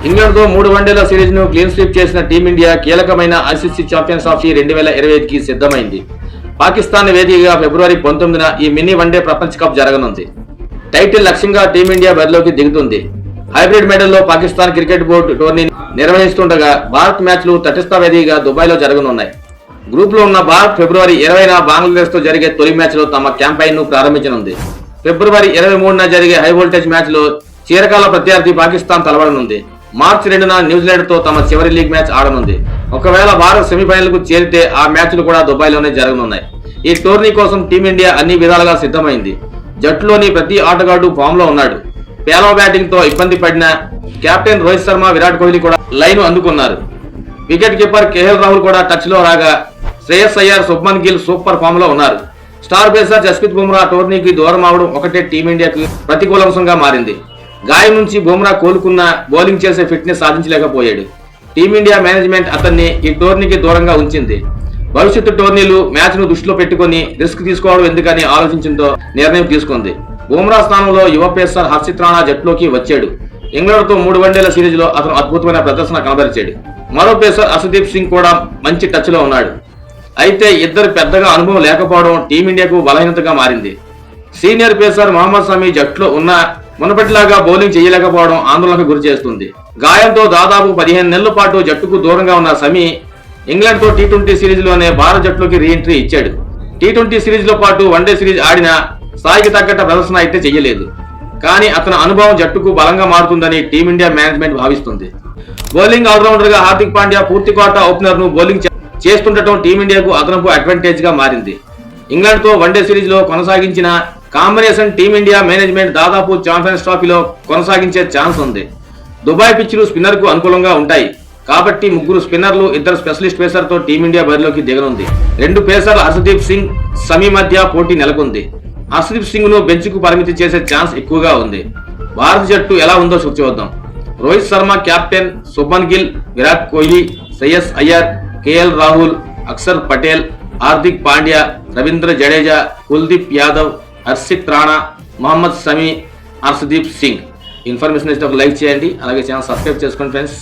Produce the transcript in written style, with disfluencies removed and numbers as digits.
ఇంగ్లాండ్తో 3 వన్డేల సిరీస్ను clean sweep చేసిన టీమిండియా కీలకమైన ఐసీసీ ఛాంపియన్స్ ట్రోఫీ 2025కి సిద్ధమైంది. పాకిస్తాన్ వేదికగా ఫిబ్రవరి 19న ఈ మినీ వన్డే ప్రపంచ కప్ జరగనుంది. టైటిల్ లక్ష్యంగా టీమిండియా బరిలోకి దిగుతుంది. హైబ్రిడ్ మెడల్లో పాకిస్తాన్ క్రికెట్ బోర్డు టోర్నీ నిర్వహిస్తుండగా భారత్ మ్యాచ్లు తటస్థ వేదికగా దుబాయ్లో జరగనున్నాయి. గ్రూప్ లో ఉన్న భారత్ ఫిబ్రవరి 20న బంగ్లాదేశ్ తో జరిగే తొలి మ్యాచ్ లో తమ క్యాంపెయిన్ ను ప్రారంభించనుంది. ఫిబ్రవరి 23న జరిగే హై వోల్టేజ్ మ్యాచ్ లో చీరకాల ప్రత్యర్థి పాకిస్తాన్ తలపడనుంది. మార్చి 2న న్యూజిలాండ్ తో తమ చివరి లీగ్ మ్యాచ్ ఆడనుంది. ఒకవేళ భారత్ సెమీఫైనల్ కు చేరితే ఆ మ్యాచ్లు కూడా దుబాయ్లోనే జరగనున్నాయి. ఈ టోర్నీ కోసం టీమిండియా అన్ని విధాలుగా సిద్ధమైంది. జట్టులోని ప్రతి ఆటగాడు ఫామ్ లో ఉన్నాడు. పేలవ బ్యాటింగ్ తో ఇబ్బంది పడిన కెప్టెన్ రోహిత్ శర్మ, విరాట్ కోహ్లీ కూడా లైన్ అందుకున్నారు. వికెట్ కీపర్ కేఎల్ రాహుల్ కూడా టచ్ లో రాగా శ్రేయస్ అయ్యర్, శుభ్మన్ గిల్ సూపర్ ఫామ్ లో ఉన్నారు. స్టార్ పేసర్ జస్ప్రీత్ బుమ్రా టోర్నీకి దూరం అవడం ఒకటే టీమిండియాకి ప్రతికూలాంశంగా మారింది. గాయం నుంచి బుమ్రా కోలుకున్న బౌలింగ్ చేసే ఫిట్నెస్ సాధించలేకపోయాడు. టీమిండియా మేనేజ్మెంట్ అతన్ని ఈ టోర్నీకి దూరంగా ఉంచింది. భవిష్యత్తు టోర్నీలు మ్యాచ్ ను దృష్టిలో పెట్టుకుని రిస్క్ తీసుకోవడం ఎందుకని ఆలోచించడంతో నిర్ణయం తీసుకుంది. బుమ్రా స్థానంలో యువ పేసర్ హర్షిత్ రాణా జట్టులోకి వచ్చాడు. ఇంగ్లాండ్ తో 3 వన్డేల సిరీస్ లో అతను అద్భుతమైన ప్రదర్శన కనబరిచాడు. మరో పేసర్ అర్షదీప్ సింగ్ కూడా మంచి టచ్ లో ఉన్నాడు. అయితే ఇద్దరు పెద్దగా అనుభవం లేకపోవడం టీమిండియాకు బలహీనతగా మారింది. సీనియర్ పేసర్ మహమ్మద్ షమి జట్టులో ఉన్న మునపటిలాగా బౌలింగ్ చేయలేకపోవడం ఆందోళనకు గురి చేస్తుంది. గాయంతో దాదాపు 15 నెలల పాటు జట్టుకు దూరంగా ఉన్న షమి ఇంగ్లాండ్ తో టీ20 సిరీస్ లోనే భారత జట్టులోకి రీఎంట్రీ ఇచ్చాడు. టీ20 సిరీస్ లో పాటు వన్డే సిరీస్ ఆడిన స్థాయికి తగ్గట్ట ప్రదర్శన అయితే చెయ్యలేదు. కానీ అతని అనుభవం జట్టుకు బలంగా మారుతుందని టీమిండియా మేనేజ్మెంట్ భావిస్తుంది. బౌలింగ్ ఆల్రౌండర్ గా హార్దిక్ పాండ్యా పూర్తి కోట ఓపెనర్ ను బౌలింగ్ చేస్తుండటం టీమిండియాకు అదనపు అడ్వాంటేజ్ గా మారింది. ఇంగ్లాండ్ తో వన్డే సిరీస్ లో కొనసాగించిన కాంబినేషన్ టీమిండియా మేనేజ్మెంట్ దాదాపు ఛాంపియన్స్ ట్రోఫీలో కొనసాగించే ఛాన్స్ ఉంది. దుబాయ్ పిచ్లు స్పిన్నర్ కు అనుకూలంగా ఉంటాయి కాబట్టి 3 స్పిన్నర్లు, 2 స్పెషలిస్ట్ పేసర్ తో టీమిండియా బరిలోకి దిగనుంది. 2 పేసర్లు హర్షదీప్ సింగ్, షమి మధ్య పోటీ నెలకొంది. హర్షదీప్ సింగ్ ను బెంచ్ కు పరిమితి చేసే ఛాన్స్ ఎక్కువగా ఉంది. భారత జట్టు ఎలా ఉందో చూద్దాం. Rohit Sharma captain, Shubman Gill, Virat Kohli, Shreyas Iyer, KL Rahul, Axar Patel, Hardik Pandya, Ravindra Jadeja, Kuldeep Yadav, Harshit Rana, Mohammed Shami, Harshdeep Singh. Information ఇస్తే ఒక లైక్ చేయండి, అలాగే ఛానల్ సబ్స్క్రైబ్ చేసుకోండి ఫ్రెండ్స్.